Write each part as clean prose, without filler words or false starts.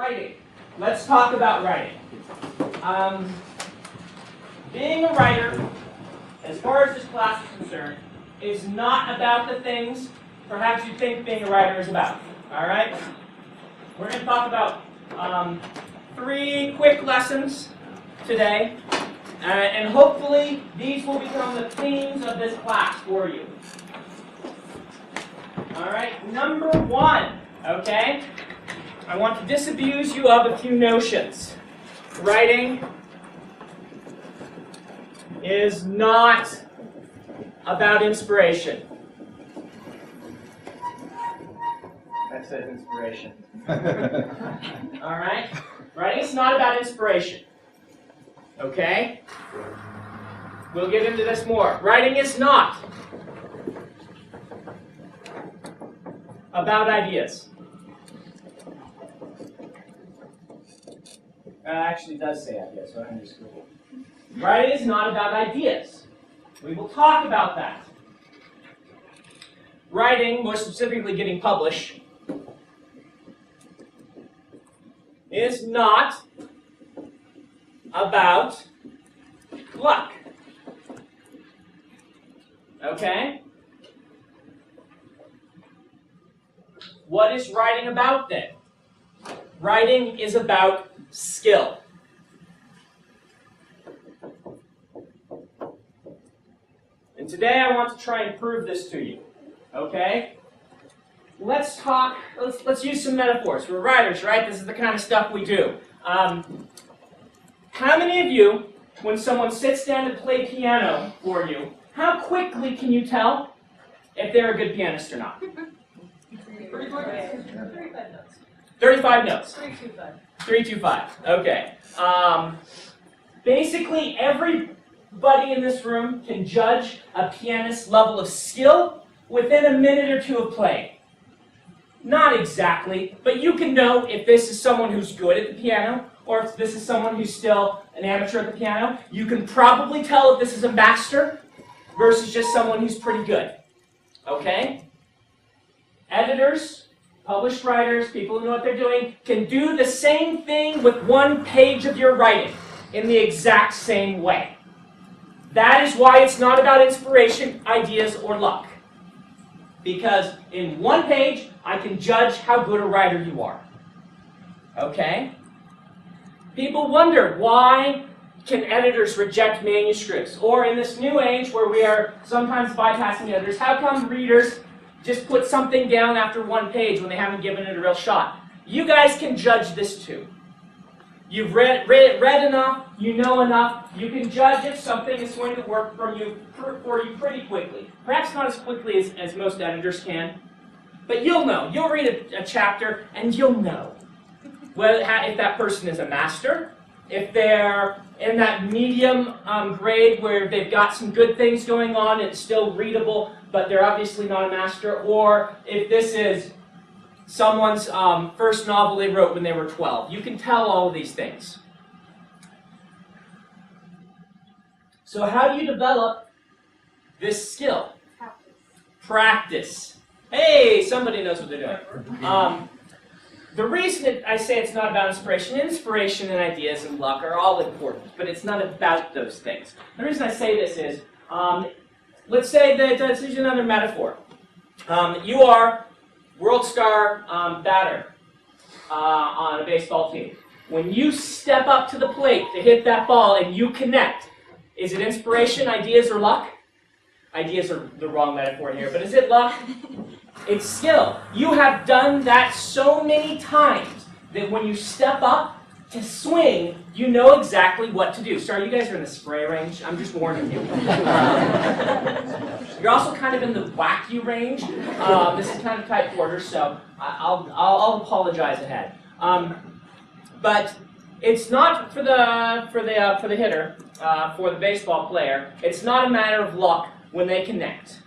Writing. Let's talk about writing. Being a writer, as far as this class is concerned, is not about the things perhaps you think being a writer is about. All right? We're going to talk about 3 quick lessons today, and hopefully these will become the themes of this class for you. All right, number 1, okay? I want to disabuse you of a few notions. Writing is not about inspiration. That says inspiration. All right? Writing is not about inspiration. Okay? We'll get into this more. Writing is not about ideas. It actually does say ideas, so I'm just Google. Writing is not about ideas. We will talk about that. Writing, more specifically getting published, is not about luck. Okay? What is writing about then? Writing is about skill. And today I want to try and prove this to you. Okay? Let's use some metaphors. We're writers, right? This is the kind of stuff we do. How many of you, when someone sits down to play piano for you, how quickly can you tell if they're a good pianist or not? 35 notes. 35 notes. 325. 325. Okay. Basically, everybody in this room can judge a pianist's level of skill within a minute or 2 of playing. Not exactly, but you can know if this is someone who's good at the piano or if this is someone who's still an amateur at the piano. You can probably tell if this is a master versus just someone who's pretty good. Okay? Editors, published writers, people who know what they're doing, can do the same thing with 1 page of your writing in the exact same way. That is why it's not about inspiration, ideas, or luck. Because in 1 page, I can judge how good a writer you are. Okay? People wonder, why can editors reject manuscripts? Or in this new age where we are sometimes bypassing editors, how come readers just put something down after 1 page when they haven't given it a real shot? You guys can judge this too. You've read enough, you know enough, you can judge if something is going to work for you pretty quickly. Perhaps not as quickly as most editors can, but you'll know. You'll read a chapter and you'll know if that person is a master, if they're in that medium grade where they've got some good things going on, it's still readable, but they're obviously not a master, or if this is someone's first novel they wrote when they were 12. You can tell all of these things. So how do you develop this skill? Practice. Hey, somebody knows what they're doing. The reason that I say it's not about inspiration and ideas and luck are all important, but it's not about those things. The reason I say this is, let's say that, let's use another metaphor. You are world star batter on a baseball team. When you step up to the plate to hit that ball and you connect, is it inspiration, ideas, or luck? Ideas are the wrong metaphor here, but is it luck? It's skill. You have done that so many times that when you step up to swing, you know exactly what to do. Sorry, you guys are in the spray range. I'm just warning you. You're also kind of in the wacky range. This is kind of tight quarters, so I'll apologize ahead. But it's not for the hitter, for the baseball player. It's not a matter of luck when they connect.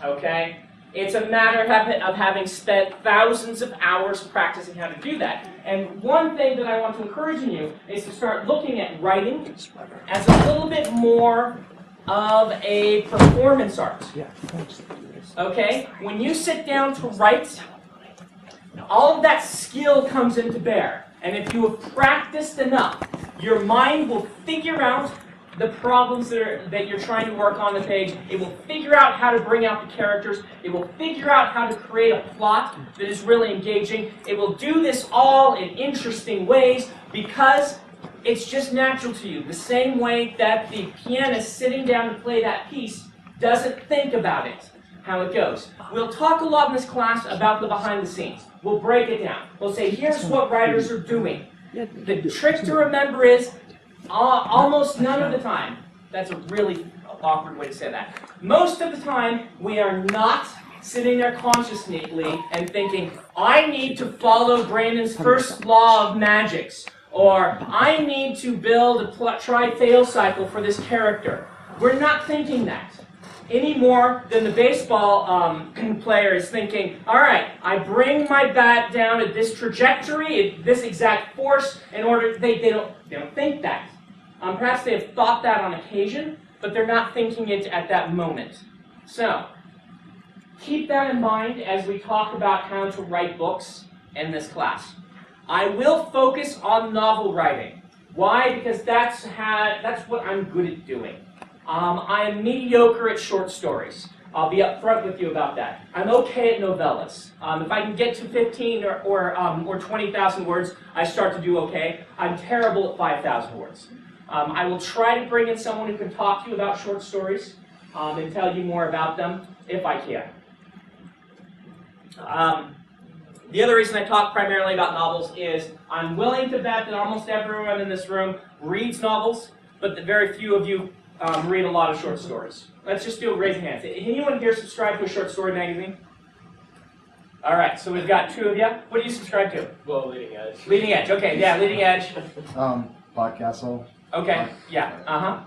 Okay. It's a matter of having spent thousands of hours practicing how to do that. And one thing that I want to encourage in you is to start looking at writing as a little bit more of a performance art. Okay? When you sit down to write, all of that skill comes into bear. And if you have practiced enough, your mind will figure out the problems that you're trying to work on the page. It will figure out how to bring out the characters. It will figure out how to create a plot that is really engaging. It will do this all in interesting ways because it's just natural to you. The same way that the pianist sitting down to play that piece doesn't think about it, how it goes. We'll talk a lot in this class about the behind the scenes. We'll break it down. We'll say, here's what writers are doing. The trick to remember is almost none of the time, that's a really awkward way to say that. Most of the time, we are not sitting there consciously and thinking, I need to follow Brandon's first law of magics, or I need to build a try-fail cycle for this character. We're not thinking that any more than the baseball player is thinking, all right, I bring my bat down at this trajectory, at this exact force, in order, they don't think that. Perhaps they have thought that on occasion, but they're not thinking it at that moment. So, keep that in mind as we talk about how to write books in this class. I will focus on novel writing. Why? Because that's what I'm good at doing. I am mediocre at short stories. I'll be upfront with you about that. I'm okay at novellas. If I can get to 15 or 20,000 words, I start to do okay. I'm terrible at 5,000 words. I will try to bring in someone who can talk to you about short stories and tell you more about them, if I can. The other reason I talk primarily about novels is I'm willing to bet that almost everyone in this room reads novels, but that very few of you read a lot of short stories. Let's just do a raise of hands. Anyone here subscribe to a short story magazine? All right, so we've got 2 of you. What do you subscribe to? Well, Leading Edge. Leading Edge, okay, yeah, Leading Edge. Podcastle. Okay, yeah,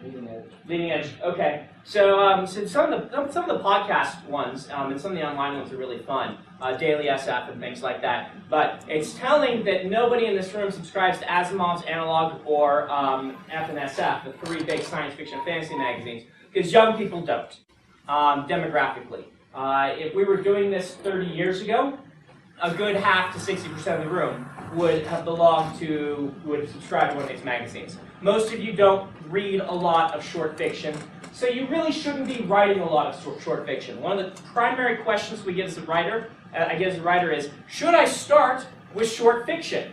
Leading Edge. Leading Edge, okay. So, some of the podcast ones and some of the online ones are really fun. Daily SF and things like that. But it's telling that nobody in this room subscribes to Asimov's, Analog, or F&SF, the 3 big science fiction and fantasy magazines, because young people don't, demographically. If we were doing this 30 years ago, a good half to 60% of the room would have would subscribe to one of these magazines. Most of you don't read a lot of short fiction, so you really shouldn't be writing a lot of short fiction. One of the primary questions we get as a writer, is, should I start with short fiction?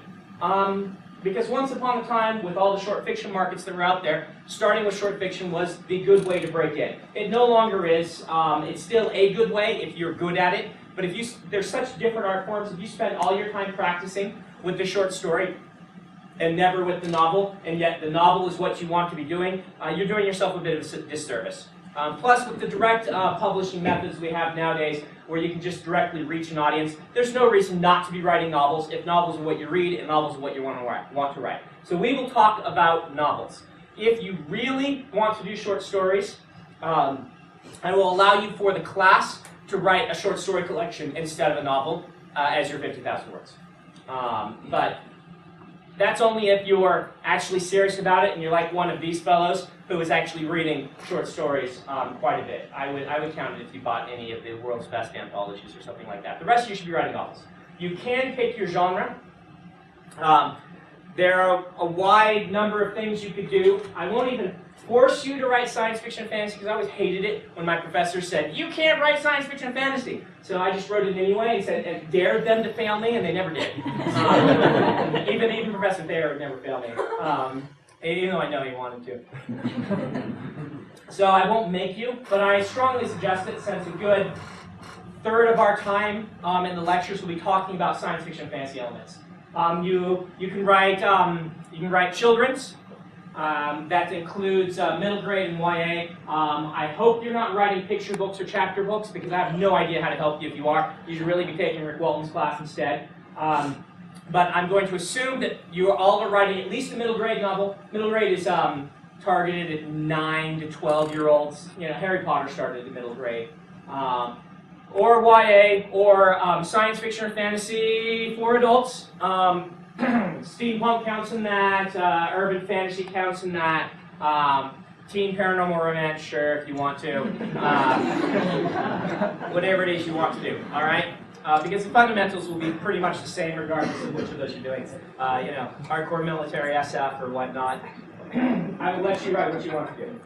Because once upon a time, with all the short fiction markets that were out there, starting with short fiction was the good way to break in. It no longer is. It's still a good way if you're good at it, but there's such different art forms. If you spend all your time practicing with the short story and never with the novel, and yet the novel is what you want to be doing, you're doing yourself a bit of a disservice. Plus, with the direct publishing methods we have nowadays, where you can just directly reach an audience, there's no reason not to be writing novels if novels are what you read and novels are what you want to write. So we will talk about novels. If you really want to do short stories, I will allow you for the class to write a short story collection instead of a novel as your 50,000 words. But that's only if you're actually serious about it and you're like one of these fellows who is actually reading short stories quite a bit. I would count it if you bought any of the world's best anthologies or something like that. The rest of you should be writing novels. You can pick your genre. There are a wide number of things you could do. I won't even force you to write science fiction and fantasy because I always hated it when my professor said, you can't write science fiction and fantasy. So I just wrote it anyway and said, and dared them to fail me, and they never did. Even Professor Thayer would never fail me, even though I know he wanted to. So I won't make you, but I strongly suggest it since a good third of our time in the lectures will be talking about science fiction and fantasy elements. You can write children's. That includes middle grade and YA. I hope you're not writing picture books or chapter books because I have no idea how to help you if you are. You should really be taking Rick Walton's class instead. But I'm going to assume that you all are writing at least a middle grade novel. Middle grade is targeted at 9 to 12-year-olds. You know, Harry Potter started at middle grade. Or YA, or science fiction or fantasy for adults. Steampunk counts in that, urban fantasy counts in that, teen paranormal romance, sure, if you want to. Whatever it is you want to do, all right? because the fundamentals will be pretty much the same regardless of which of those you're doing. Hardcore military SF or whatnot. I will let you write what you want to do.